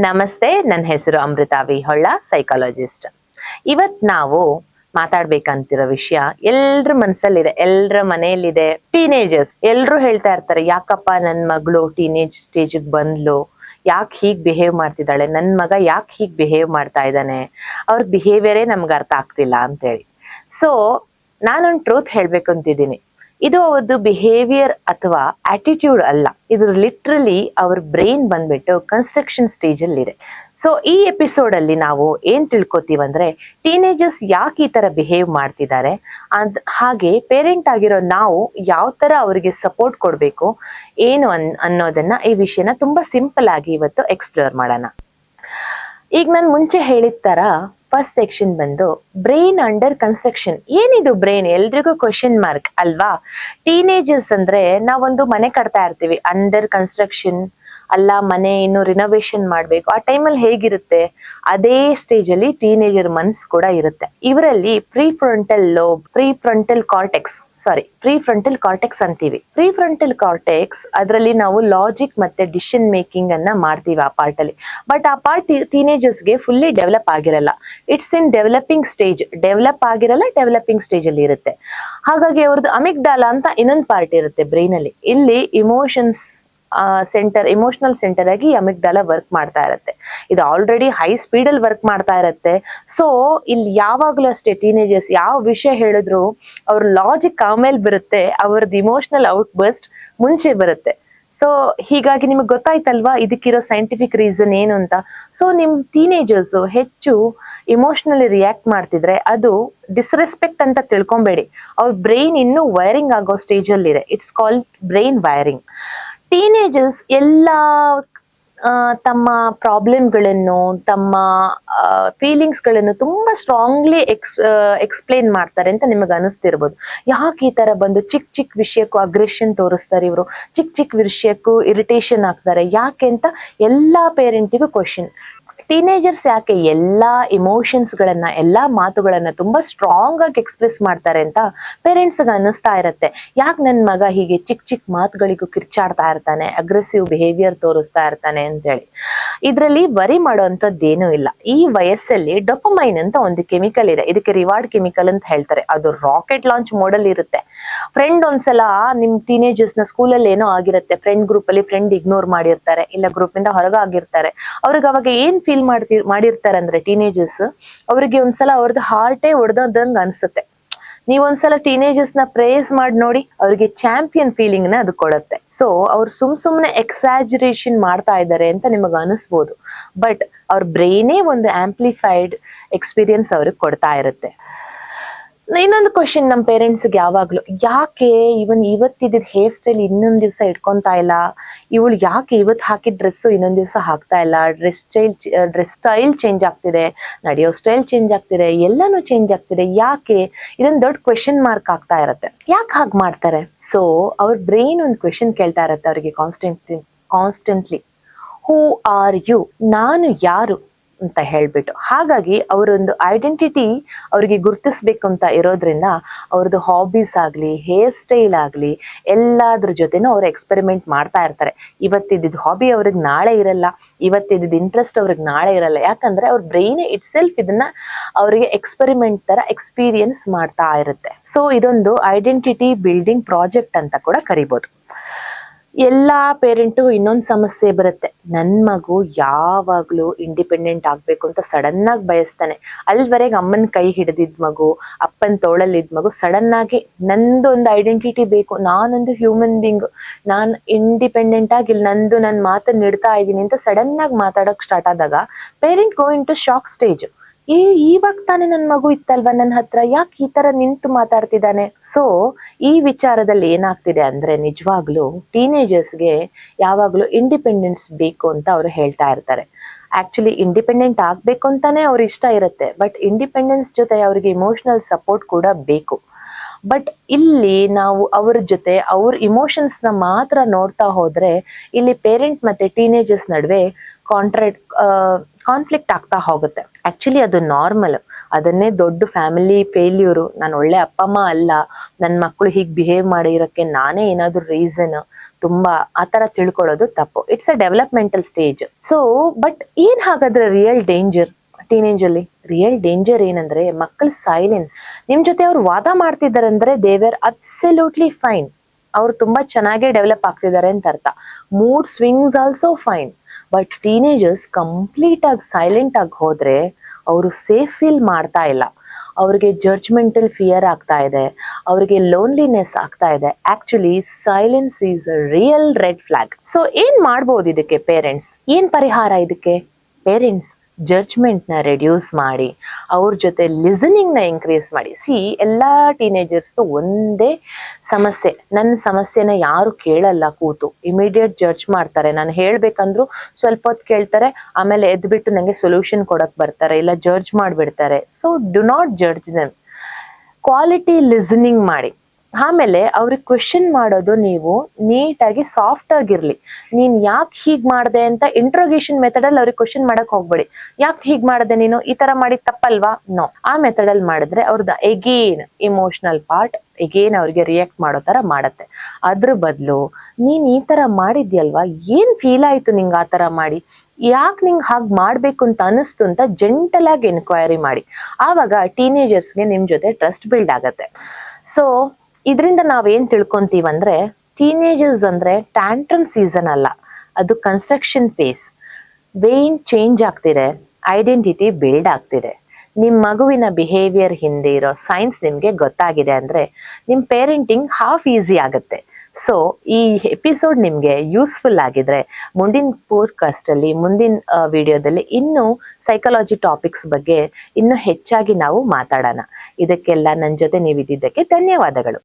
ನಮಸ್ತೆ, ನನ್ನ ಹೆಸರು ಅಮೃತಾ ವಿ ಹೊಳ್ಳ, ಸೈಕಾಲಜಿಸ್ಟ್. ಇವತ್ ನಾವು ಮಾತಾಡ್ಬೇಕಂತಿರೋ ವಿಷಯ ಎಲ್ರ ಮನ್ಸಲ್ಲಿದೆ, ಎಲ್ರ ಮನೆಯಲ್ಲಿದೆ. ಟೀನೇಜರ್ಸ್ ಎಲ್ರು ಹೇಳ್ತಾ ಇರ್ತಾರೆ, ಯಾಕಪ್ಪ ನನ್ ಮಗಳು ಟೀನೇಜ್ ಸ್ಟೇಜಿಗೆ ಬಂದ್ಲು, ಯಾಕೆ ಹೀಗ್ ಬಿಹೇವ್ ಮಾಡ್ತಿದ್ದಾಳೆ, ನನ್ ಮಗ ಯಾಕೆ ಹೀಗ್ ಬಿಹೇವ್ ಮಾಡ್ತಾ ಇದ್ದಾನೆ, ಅವ್ರ ಬಿಹೇವಿಯರೇ ನಮ್ಗೆ ಅರ್ಥ ಆಗ್ತಿಲ್ಲ ಅಂತೇಳಿ. ಸೊ ನಾನೊಂದು ಟ್ರೂತ್ ಹೇಳ್ಬೇಕು ಅಂತಿದ್ದೀನಿ. ಇದು ಅವ್ರದ್ದು ಬಿಹೇವಿಯರ್ ಅಥವಾ ಆಟಿಟ್ಯೂಡ್ ಅಲ್ಲ, ಇದು ಲಿಟ್ರಲಿ ಅವ್ರ ಬ್ರೈನ್ ಬಂದ್ಬಿಟ್ಟು ಕನ್ಸ್ಟ್ರಕ್ಷನ್ ಸ್ಟೇಜ್ ಅಲ್ಲಿ ಇದೆ. ಸೊ ಈ ಎಪಿಸೋಡ್ ಅಲ್ಲಿ ನಾವು ಏನ್ ತಿಳ್ಕೊತೀವಂದ್ರೆ, ಟೀನೇಜರ್ಸ್ ಯಾಕೆ ಈ ತರ ಬಿಹೇವ್ ಮಾಡ್ತಿದ್ದಾರೆ, ಹಾಗೆ ಪೇರೆಂಟ್ ಆಗಿರೋ ನಾವು ಯಾವ ತರ ಅವರಿಗೆ ಸಪೋರ್ಟ್ ಕೊಡ್ಬೇಕು ಏನು ಅನ್ನೋದನ್ನ, ಈ ವಿಷಯನ ತುಂಬಾ ಸಿಂಪಲ್ ಆಗಿ ಇವತ್ತು ಎಕ್ಸ್ಪ್ಲೋರ್ ಮಾಡೋಣ. ಈಗ ನಾನು ಮುಂಚೆ ಹೇಳಿದ ತರ ಫಸ್ಟ್ ಸೆಕ್ಷನ್ ಬಂದು ಬ್ರೈನ್ ಅಂಡರ್ ಕನ್ಸ್ಟ್ರಕ್ಷನ್. ಏನಿದು ಬ್ರೈನ್? ಎಲ್ರಿಗೂ ಕ್ವಶನ್ ಮಾರ್ಕ್ ಅಲ್ವಾ. ಟೀನೇಜರ್ಸ್ ಅಂದ್ರೆ ನಾವೊಂದು ಮನೆ ಕಟ್ತಾ ಇರ್ತೀವಿ, ಅಂಡರ್ ಕನ್ಸ್ಟ್ರಕ್ಷನ್ ಅಲ್ಲ, ಮನೆ ಇನ್ನು ರಿನೋವೇಷನ್ ಮಾಡ್ಬೇಕು. ಆ ಟೈಮಲ್ಲಿ ಹೇಗಿರುತ್ತೆ, ಅದೇ ಸ್ಟೇಜ್ ಅಲ್ಲಿ ಟೀನೇಜರ್ ಮನ್ಸ್ ಕೂಡ ಇರುತ್ತೆ. ಇವರಲ್ಲಿ ಪ್ರೀಫ್ರಂಟಲ್ ಕಾರ್ಟೆಕ್ಸ್ ಅಂತೀವಿ. ಪ್ರೀಫ್ರಂಟಲ್ ಕಾರ್ಟೆಕ್ಸ್ ಅದರಲ್ಲಿ ನಾವು ಲಾಜಿಕ್ ಮತ್ತೆ ಡಿಸಿಷನ್ ಮೇಕಿಂಗ್ ಅನ್ನ ಮಾಡ್ತೀವಿ ಆ ಪಾರ್ಟ್ ಅಲ್ಲಿ. ಬಟ್ ಆ ಪಾರ್ಟ್ ಟೀನೇಜರ್ಸ್ಗೆ ಫುಲ್ಲಿ ಡೆವಲಪ್ ಆಗಿರಲ್ಲ. It's in developing stage developing stage ಅಲ್ಲಿ ಇರುತ್ತೆ. ಹಾಗಾಗಿ ಅವ್ರದ್ದು ಅಮಿಗ್ಡಾಲಾ ಅಂತ ಇನ್ನೊಂದು ಪಾರ್ಟ್ ಇರುತ್ತೆ ಬ್ರೈನ್ ಅಲ್ಲಿ. ಇಲ್ಲಿ ಇಮೋಷನಲ್ ಸೆಂಟರ್ ಆಗಿ ಅಮಿಗ್ಡಾಲಾ ವರ್ಕ್ ಮಾಡ್ತಾ ಇರುತ್ತೆ. ಇದು ಆಲ್ರೆಡಿ ಹೈ ಸ್ಪೀಡ್ ಅಲ್ಲಿ ವರ್ಕ್ ಮಾಡ್ತಾ ಇರುತ್ತೆ. ಸೊ ಇಲ್ಲಿ ಯಾವಾಗ್ಲೂ ಅಷ್ಟೇ ಟೀನೇಜರ್ಸ್ ಯಾವ ವಿಷಯ ಹೇಳಿದ್ರು ಅವ್ರ ಲಾಜಿಕ್ ಆಮೇಲೆ ಬರುತ್ತೆ, ಅವ್ರದ್ದು ಇಮೋಷನಲ್ ಔಟ್ ಬರ್ಸ್ಟ್ ಮುಂಚೆ ಬರುತ್ತೆ. ಸೊ ಹೀಗಾಗಿ ನಿಮಗೆ ಗೊತ್ತಾಯ್ತಲ್ವಾ ಇದಕ್ಕಿರೋ ಸೈಂಟಿಫಿಕ್ ರೀಸನ್ ಏನು ಅಂತ. ಸೊ ನಿಮ್ ಟೀನೇಜರ್ಸ್ ಹೆಚ್ಚು ಇಮೋಷನಲಿ ರಿಯಾಕ್ಟ್ ಮಾಡ್ತಿದ್ರೆ ಅದು ಡಿಸ್ರೆಸ್ಪೆಕ್ಟ್ ಅಂತ ತಿಳ್ಕೊಂಬೇಡಿ. ಅವ್ರ ಬ್ರೈನ್ ಇನ್ನೂ ವೈರಿಂಗ್ ಆಗೋ ಸ್ಟೇಜ್ ಅಲ್ಲಿ ಇದೆ. It's called brain wiring. Teenagers ಎಲ್ಲ ತಮ್ಮ ಪ್ರಾಬ್ಲಮ್ಗಳನ್ನು, ತಮ್ಮ ಫೀಲಿಂಗ್ಸ್ಗಳನ್ನು ತುಂಬಾ ಸ್ಟ್ರಾಂಗ್ಲಿ ಎಕ್ಸ್ಪ್ಲೇನ್ ಮಾಡ್ತಾರೆ ಅಂತ ನಿಮಗೆ ಅನಿಸ್ತಿರ್ಬೋದು. ಯಾಕೆ ಈ ತರ ಬಂದು ಚಿಕ್ಕ ಚಿಕ್ಕ ವಿಷಯಕ್ಕೂ ಅಗ್ರೆಷನ್ ತೋರಿಸ್ತಾರೆ ಇವರು, ಚಿಕ್ಕ ಚಿಕ್ಕ ವಿಷಯಕ್ಕೂ ಇರಿಟೇಷನ್ ಆಗ್ತಾರೆ, ಯಾಕೆ ಅಂತ ಎಲ್ಲಾ ಪೇರೆಂಟಿಗೂ ಕ್ವಶನ್. ಟೀನೇಜರ್ಸ್ ಯಾಕೆ ಎಲ್ಲಾ ಇಮೋಷನ್ಸ್ಗಳನ್ನ, ಎಲ್ಲಾ ಮಾತುಗಳನ್ನ ತುಂಬಾ ಸ್ಟ್ರಾಂಗ್ ಆಗಿ ಎಕ್ಸ್ಪ್ರೆಸ್ ಮಾಡ್ತಾರೆ ಅಂತ ಪೇರೆಂಟ್ಸ್ಗೆ ಅನ್ನಿಸ್ತಾ ಇರತ್ತೆ. ಯಾಕೆ ನನ್ನ ಮಗ ಹೀಗೆ ಚಿಕ್ಕ ಚಿಕ್ಕ ಮಾತುಗಳಿಗೂ ಕಿರ್ಚಾಡ್ತಾ ಇರ್ತಾನೆ, ಅಗ್ರೆಸಿವ್ ಬಿಹೇವಿಯರ್ ತೋರಿಸ್ತಾ ಇರ್ತಾನೆ ಅಂತೇಳಿ. ಇದರಲ್ಲಿ ವರಿ ಮಾಡೋಂಥದ್ದೇನೂ ಇಲ್ಲ. ಈ ವಯಸ್ಸಲ್ಲಿ ಡೊಪಮೈನ್ ಅಂತ ಒಂದು ಕೆಮಿಕಲ್ ಇದೆ, ಇದಕ್ಕೆ ರಿವಾರ್ಡ್ ಕೆಮಿಕಲ್ ಅಂತ ಹೇಳ್ತಾರೆ. ಅದು ರಾಕೆಟ್ ಲಾಂಚ್ ಮೋಡಲ್ ಇರುತ್ತೆ. ಫ್ರೆಂಡ್ ಒಂದ್ಸಲ ನಿಮ್ ಟೀನೇಜರ್ಸ್ ನ ಸ್ಕೂಲಲ್ಲಿ ಏನೋ ಆಗಿರುತ್ತೆ, ಫ್ರೆಂಡ್ ಗ್ರೂಪ್ ಅಲ್ಲಿ ಫ್ರೆಂಡ್ ಇಗ್ನೋರ್ ಮಾಡಿರ್ತಾರೆ, ಇಲ್ಲ ಗ್ರೂಪ್ ಇಂದ ಹೊರಗಾಗಿರ್ತಾರೆ. ಅವ್ರಿಗೆ ಅವಾಗ ಏನ್ ಫೀಲ್ ಮಾಡಿರ್ತಾರೆ ಅಂದ್ರೆ ಟೀನೇಜರ್ಸ್, ಅವ್ರಿಗೆ ಒಂದ್ಸಲ ಅವ್ರದ್ದು ಹಾರ್ಟೇ ಒಡೆದಂಗ ಅನ್ಸುತ್ತೆ. ನೀವೊಂದ್ಸಲ ಟೀನೇಜರ್ಸ್ ನ ಪ್ರೇಸ್ ಮಾಡಿ ನೋಡಿ, ಅವ್ರಿಗೆ ಚಾಂಪಿಯನ್ ಫೀಲಿಂಗ್ ನ ಅದು ಕೊಡುತ್ತೆ. ಸೊ ಅವ್ರು ಸುಮ್ನೆ ಎಕ್ಸಾಜರೇಷನ್ ಮಾಡ್ತಾ ಇದ್ದಾರೆ ಅಂತ ನಿಮಗೆ ಅನಿಸ್ಬೋದು, ಬಟ್ ಅವ್ರ ಬ್ರೈನೇ ಒಂದು ಆಂಪ್ಲಿಫೈಡ್ ಎಕ್ಸ್ಪೀರಿಯನ್ಸ್ ಅವ್ರಿಗೆ ಕೊಡ್ತಾ ಇರುತ್ತೆ. ಇನ್ನೊಂದು ಕ್ವಶನ್ ನಮ್ಮ ಪೇರೆಂಟ್ಸ್ಗೆ ಯಾವಾಗ್ಲೂ, ಯಾಕೆ ಇವತ್ತಿದ್ದ ಹೇರ್ ಸ್ಟೈಲ್ ಇನ್ನೊಂದ್ ದಿವಸ ಇಟ್ಕೊಂತಾ ಇಲ್ಲ, ಇವಳು ಯಾಕೆ ಇವತ್ತು ಹಾಕಿದ ಡ್ರೆಸ್ಸು ಇನ್ನೊಂದ್ ದಿವಸ ಹಾಕ್ತಾ ಇಲ್ಲ, ಡ್ರೆಸ್ ಸ್ಟೈಲ್ ಚೇಂಜ್ ಆಗ್ತಿದೆ, ನಡೆಯೋ ಸ್ಟೈಲ್ ಚೇಂಜ್ ಆಗ್ತಿದೆ, ಎಲ್ಲಾನು ಚೇಂಜ್ ಆಗ್ತಿದೆ, ಯಾಕೆ? ಇದೊಂದು ದೊಡ್ಡ ಕ್ವೆಶನ್ ಮಾರ್ಕ್ ಆಗ್ತಾ ಇರತ್ತೆ. ಯಾಕೆ ಹಾಗೆ ಮಾಡ್ತಾರೆ? ಸೊ ಅವ್ರ ಬ್ರೈನ್ ಒಂದು ಕ್ವೆಶನ್ ಕೇಳ್ತಾ ಇರತ್ತೆ ಅವ್ರಿಗೆ ಕಾನ್ಸ್ಟೆಂಟ್ಲಿ, ಹೂ ಆರ್ ಯು, ನಾನು ಯಾರು ಅಂತ ಹೇಳ್ಬಿಟ್ಟು. ಹಾಗಾಗಿ ಅವರೊಂದು ಐಡೆಂಟಿಟಿ ಅವ್ರಿಗೆ ಗುರ್ತಿಸ್ಬೇಕು ಅಂತ ಇರೋದ್ರಿಂದ ಅವ್ರದ್ದು ಹಾಬೀಸ್ ಆಗ್ಲಿ, ಹೇರ್ ಸ್ಟೈಲ್ ಆಗ್ಲಿ, ಎಲ್ಲಾದ್ರ ಜೊತೆನೂ ಅವ್ರು ಎಕ್ಸ್ಪೆರಿಮೆಂಟ್ ಮಾಡ್ತಾ ಇರ್ತಾರೆ. ಇವತ್ತಿದ್ದ ಹಾಬಿ ಅವ್ರಿಗೆ ನಾಳೆ ಇರಲ್ಲ, ಇವತ್ತಿದ್ದ ಇಂಟ್ರೆಸ್ಟ್ ಅವ್ರಿಗೆ ನಾಳೆ ಇರಲ್ಲ. ಯಾಕಂದ್ರೆ ಅವ್ರ ಬ್ರೈನ್ ಇಟ್ ಸೆಲ್ಫ್ ಇದನ್ನ ಅವರಿಗೆ ಎಕ್ಸ್ಪೆರಿಮೆಂಟ್ ತರ ಎಕ್ಸ್ಪೀರಿಯನ್ಸ್ ಮಾಡ್ತಾ ಇರುತ್ತೆ. ಸೊ ಇದೊಂದು ಐಡೆಂಟಿಟಿ ಬಿಲ್ಡಿಂಗ್ ಪ್ರಾಜೆಕ್ಟ್ ಅಂತ ಕೂಡ ಕರಿಬಹುದು. ಎಲ್ಲಾ ಪೇರೆಂಟು ಇನ್ನೊಂದು ಸಮಸ್ಯೆ ಬರುತ್ತೆ, ನನ್ ಮಗು ಯಾವಾಗ್ಲೂ ಇಂಡಿಪೆಂಡೆಂಟ್ ಆಗ್ಬೇಕು ಅಂತ ಸಡನ್ ಆಗಿ ಬಯಸ್ತಾನೆ. ಅಲ್ಲಿವರೆಗೆ ಅಮ್ಮನ ಕೈ ಹಿಡಿದಿದ್ ಮಗು, ಅಪ್ಪನ ತೋಳಲ್ಲಿದ್ ಮಗು ಸಡನ್ ಆಗಿ ನಂದು ಒಂದು ಐಡೆಂಟಿಟಿ ಬೇಕು, ನಾನೊಂದು ಹ್ಯೂಮನ್ ಬೀಯಿಂಗ್, ನಾನ್ ಇಂಡಿಪೆಂಡೆಂಟ್ ಆಗಿ ಇಲ್ಲಿ ನನ್ನ ಮಾತನ್ನ ನೀಡ್ತಾ ಇದ್ದೀನಿ ಅಂತ ಸಡನ್ ಆಗಿ ಮಾತಾಡಕ್ ಸ್ಟಾರ್ಟ್ ಆದಾಗ parent go into shock stage. ಇವಾಗ ತಾನೇ ನನ್ ಮಗು ಇತ್ತಲ್ವಾ ನನ್ನ ಹತ್ರ, ಯಾಕೆ ಈ ತರ ನಿಂತು ಮಾತಾಡ್ತಿದ್ದಾನೆ? ಸೊ ಈ ವಿಚಾರದಲ್ಲಿ ಏನಾಗ್ತಿದೆ ಅಂದ್ರೆ, ನಿಜವಾಗ್ಲೂ ಟೀನೇಜರ್ಸ್ಗೆ ಯಾವಾಗ್ಲೂ ಇಂಡಿಪೆಂಡೆನ್ಸ್ ಬೇಕು ಅಂತ ಅವ್ರು ಹೇಳ್ತಾ ಇರ್ತಾರೆ. ಆಕ್ಚುಲಿ ಇಂಡಿಪೆಂಡೆಂಟ್ ಆಗ್ಬೇಕು ಅಂತಾನೆ ಅವ್ರ ಇಷ್ಟ ಇರುತ್ತೆ, ಬಟ್ ಇಂಡಿಪೆಂಡೆನ್ಸ್ ಜೊತೆ ಅವ್ರಿಗೆ ಇಮೋಷನಲ್ ಸಪೋರ್ಟ್ ಕೂಡ ಬೇಕು. ಬಟ್ ಇಲ್ಲಿ ನಾವು ಅವ್ರ ಜೊತೆ ಅವ್ರ ಇಮೋಷನ್ಸ್ ನ ಮಾತ್ರ ನೋಡ್ತಾ ಹೋದ್ರೆ ಇಲ್ಲಿ ಪೇರೆಂಟ್ ಮತ್ತೆ ಟೀನೇಜರ್ಸ್ ನಡುವೆ ಕಾನ್ಫ್ಲಿಕ್ಟ್ ಆಗ್ತಾ ಹೋಗುತ್ತೆ. ಆಕ್ಚುಲಿ ಅದು ನಾರ್ಮಲ್. ಅದನ್ನೇ ದೊಡ್ಡ ಫ್ಯಾಮಿಲಿ ಫೇಲ್ಯೂರು, ನಾನು ಒಳ್ಳೆ ಅಪ್ಪ ಅಮ್ಮ ಅಲ್ಲ, ನನ್ನ ಮಕ್ಕಳು ಹೀಗೆ ಬಿಹೇವ್ ಮಾಡಿರೋಕ್ಕೆ ನಾನೇ ಏನಾದ್ರು ರೀಸನ್, ತುಂಬಾ ಆತರ ತಿಳ್ಕೊಳ್ಳೋದು ತಪ್ಪು. It's a developmental stage. So but ಏನ್ ಹಾಗಾದ್ರೆ ರಿಯಲ್ ಡೇಂಜರ್ ಟೀನೇಜ್ ಅಲ್ಲಿ? ರಿಯಲ್ ಡೇಂಜರ್ ಏನಂದ್ರೆ ಮಕ್ಕಳ ಸೈಲೆನ್ಸ್. ನಿಮ್ ಜೊತೆ ಅವ್ರು ವಾದ ಮಾಡ್ತಿದ್ದಾರೆ ಅಂದ್ರೆ ದೇ ವೇರ್ ಅಬ್ಸಲ್ಯೂಟ್ಲಿ ಫೈನ್, ಅವ್ರು ತುಂಬಾ ಚೆನ್ನಾಗೇ ಡೆವಲಪ್ ಆಗ್ತಿದ್ದಾರೆ ಅಂತ ಅರ್ಥ. Mood swings also fine. But teenagers complete ಆಗಿ ಸೈಲೆಂಟ್ ಆಗಿ ಹೋದ್ರೆ ಅವರು ಸೇಫ್ ಫೀಲ್ ಮಾಡ್ತಾ ಇಲ್ಲ, ಅವ್ರಿಗೆ ಜಡ್ಜ್ಮೆಂಟಲ್ ಫಿಯರ್ ಆಗ್ತಾ ಇದೆ, ಅವ್ರಿಗೆ ಲೋನ್ಲಿನೆಸ್ ಆಗ್ತಾ ಇದೆ. Actually silence is a real red flag. So ಏನ್ ಮಾಡ್ಬೋದು ಇದಕ್ಕೆ ಪೇರೆಂಟ್ಸ್? ಏನ್ ಪರಿಹಾರ ಇದಕ್ಕೆ? ಪೇರೆಂಟ್ಸ್ ಜಡ್ಜ್ಮೆಂಟ್ ನ ರೆಡ್ಯೂಸ್ ಮಾಡಿ, ಅವ್ರ ಜೊತೆ ಲಿಸನಿಂಗ್ ನ ಇನ್ಕ್ರೀಸ್ ಮಾಡಿ. ಎಲ್ಲಾ ಟೀನೇಜರ್ಸ್ ಒಂದೇ ಸಮಸ್ಯೆ, ನನ್ನ ಸಮಸ್ಯೆನ ಯಾರು ಕೇಳಲ್ಲ, ಕೂತು ಇಮಿಡಿಯೇಟ್ ಜಡ್ಜ್ ಮಾಡ್ತಾರೆ. ನಾನು ಹೇಳ್ಬೇಕಂದ್ರು ಸ್ವಲ್ಪ ಹೊತ್ತು ಕೇಳ್ತಾರೆ, ಆಮೇಲೆ ಎದ್ಬಿಟ್ಟು ನಂಗೆ ಸೊಲ್ಯೂಷನ್ ಕೊಡಕ್ ಬರ್ತಾರೆ, ಇಲ್ಲ ಜಡ್ಜ್ ಮಾಡ್ಬಿಡ್ತಾರೆ. So do not judge them. Quality listening ಮಾಡಿ. ಆಮೇಲೆ ಅವ್ರಿಗೆ ಕ್ವೆಶನ್ ಮಾಡೋದು ನೀವು ನೀಟಾಗಿ ಸಾಫ್ಟ್ ಆಗಿರ್ಲಿ. ನೀನ್ ಯಾಕೆ ಹೀಗ್ ಮಾಡ್ದೆ ಅಂತ ಇಂಟ್ರೋಗೇಷನ್ ಮೆಥಡ್ ಅಲ್ಲಿ ಅವ್ರಿಗೆ ಕ್ವೆಶನ್ ಮಾಡಕ್ ಹೋಗ್ಬೇಡಿ. ಯಾಕೆ ಹೀಗ್ ಮಾಡ್ದೆ ನೀನು, ಈ ತರ ಮಾಡಿದ್ ತಪ್ಪಲ್ವಾ? ನೋ. ಆ ಮೆಥಡ್ ಅಲ್ಲಿ ಮಾಡಿದ್ರೆ ಅವ್ರದ್ದು ಎಗೇನ್ ಇಮೋಷನಲ್ ಪಾರ್ಟ್ ಎಗೇನ್ ಅವ್ರಿಗೆ ರಿಯಾಕ್ಟ್ ಮಾಡೋ ತರ ಮಾಡತ್ತೆ. ಅದ್ರ ಬದಲು ನೀನ್ ಈ ತರ ಮಾಡಿದ್ಯಲ್ವಾ, ಏನ್ ಫೀಲ್ ಆಯ್ತು ನಿಂಗ್ ಆ ತರ ಮಾಡಿ, ಯಾಕೆ ನಿಂಗೆ ಹಾಗೆ ಮಾಡ್ಬೇಕು ಅಂತ ಅನಿಸ್ತು ಅಂತ ಜೆಂಟಲ್ ಆಗಿ ಎನ್ಕ್ವೈರಿ ಮಾಡಿ. ಆವಾಗ ಟೀನೇಜರ್ಸ್ಗೆ ನಿಮ್ ಜೊತೆ ಟ್ರಸ್ಟ್ ಬಿಲ್ಡ್ ಆಗತ್ತೆ. ಸೊ ಇದರಿಂದ ನಾವೇನ್ ತಿಳ್ಕೊಂತೀವಂದ್ರೆ ಟೀನೇಜರ್ಸ್ ಅಂದ್ರೆ ಟ್ಯಾಂಟ್ರಮ್ ಸೀಸನ್ ಅಲ್ಲ, ಅದು ಕನ್ಸ್ಟ್ರಕ್ಷನ್ ಫೇಸ್. ವೇನ್ ಚೇಂಜ್ ಆಗ್ತಿದೆ, ಐಡೆಂಟಿಟಿ ಬಿಲ್ಡ್ ಆಗ್ತಿದೆ. ನಿಮ್ ಮಗುವಿನ ಬಿಹೇವಿಯರ್ ಹಿಂದೆ ಇರೋ ಸೈನ್ಸ್ ನಿಮ್ಗೆ ಗೊತ್ತಾಗಿದೆ ಅಂದ್ರೆ ನಿಮ್ ಪೇರೆಂಟಿಂಗ್ ಹಾಫ್ ಈಸಿ ಆಗುತ್ತೆ. ಸೊ ಈ ಎಪಿಸೋಡ್ ನಿಮ್ಗೆ ಯೂಸ್ಫುಲ್ ಆಗಿದ್ರೆ ಮುಂದಿನ ಪೋಡ್ಕಾಸ್ಟ್ ಅಲ್ಲಿ, ಮುಂದಿನ ವಿಡಿಯೋದಲ್ಲಿ ಇನ್ನೂ ಸೈಕಾಲಜಿ ಟಾಪಿಕ್ಸ್ ಬಗ್ಗೆ ಇನ್ನೂ ಹೆಚ್ಚಾಗಿ ನಾವು ಮಾತಾಡೋಣ. ಇದಕ್ಕೆಲ್ಲ ನನ್ನ ಜೊತೆ ನೀವಿದ್ದಕ್ಕೆ ಧನ್ಯವಾದಗಳು.